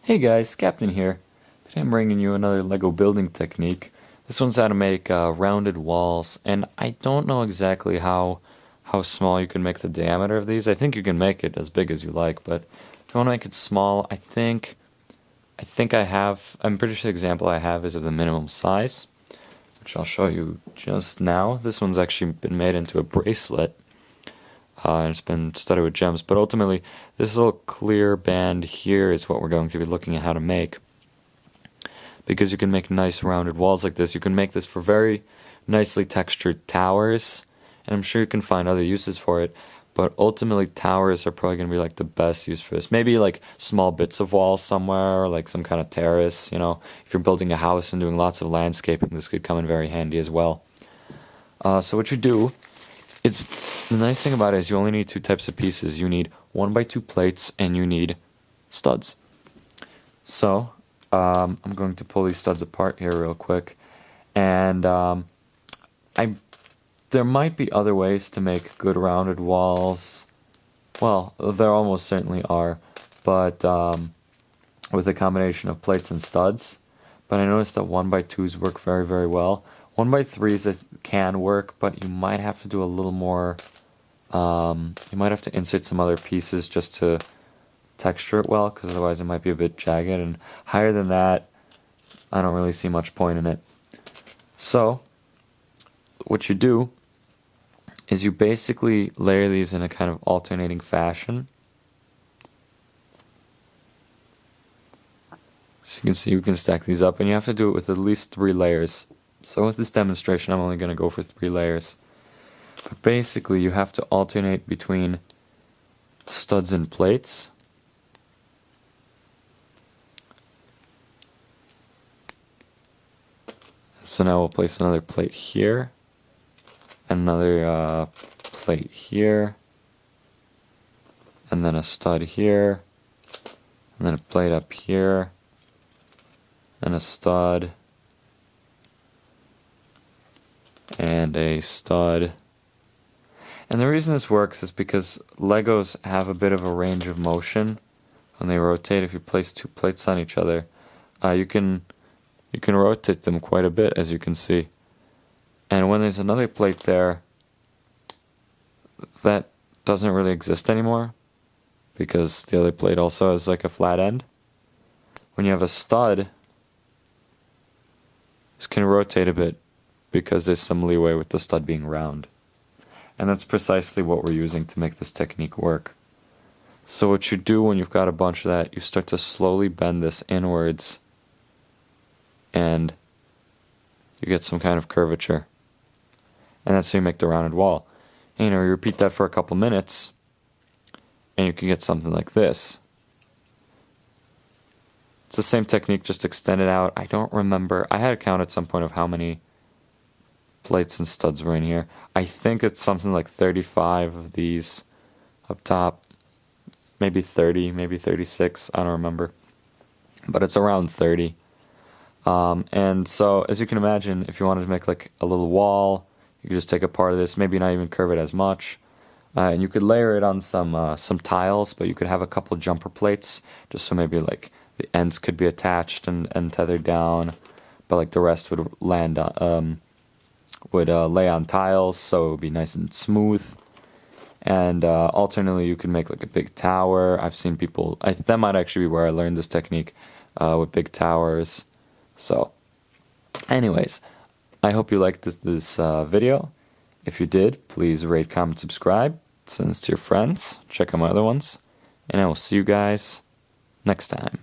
Hey guys, Captain here. Today I'm bringing you another Lego building technique. This one's how to make rounded walls, and I don't know exactly how small you can make the diameter of these. I think you can make it as big as you like, but if you want to make it small, I'm pretty sure the example I have is of the minimum size, which I'll show you just now. This one's actually been made into a bracelet. And it's been studded with gems, but ultimately this little clear band here is what we're going to be looking at how to make, because you can make nice rounded walls like this. You can make this for very nicely textured towers, and I'm sure you can find other uses for it, but ultimately towers are probably going to be like the best use for this. Maybe like small bits of wall somewhere, or like some kind of terrace, if you're building a house and doing lots of landscaping, this could come in very handy as well. So what you do, the nice thing about it is you only need two types of pieces. You need 1x2 plates and you need studs. So I'm going to pull these studs apart here real quick, and there might be other ways to make good rounded walls. Well, there almost certainly are, but with a combination of plates and studs. But I noticed that 1x2s work very, very well. 1x3s can work, but you might have to do a little more. You might have to insert some other pieces just to texture it well, because otherwise it might be a bit jagged, and higher than that, I don't really see much point in it. So, what you do is you basically layer these in a kind of alternating fashion. So you can see you can stack these up, and you have to do it with at least 3 layers. So with this demonstration, I'm only going to go for 3 layers. But basically, you have to alternate between studs and plates. So now we'll place another plate here, another plate here, and then a stud here, and then a plate up here, and a stud, and a stud. And the reason this works is because Legos have a bit of a range of motion when they rotate. If you place 2 plates on each other, you can rotate them quite a bit, as you can see. And when there's another plate there, that doesn't really exist anymore, because the other plate also has like a flat end. When you have a stud, this can rotate a bit, because there's some leeway with the stud being round. And that's precisely what we're using to make this technique work. So what you do when you've got a bunch of that, you start to slowly bend this inwards, and you get some kind of curvature. And that's how you make the rounded wall. And, you repeat that for a couple minutes, and you can get something like this. It's the same technique, just extended out. I don't remember. I had a count at some point of how many plates and studs were in here. I think it's something like 35 of these up top. Maybe 30, maybe 36. I don't remember. But it's around 30. And so, as you can imagine, if you wanted to make like a little wall, you could just take a part of this, maybe not even curve it as much. And you could layer it on some tiles, but you could have a couple jumper plates, just so maybe like the ends could be attached and tethered down, but like the rest would land on, lay on tiles, so it would be nice and smooth. And alternately, you could make like a big tower. I've seen people, that might actually be where I learned this technique, with big towers. So, anyways, I hope you liked this video. If you did, please rate, comment, subscribe, send this to your friends, check out my other ones, and I will see you guys next time.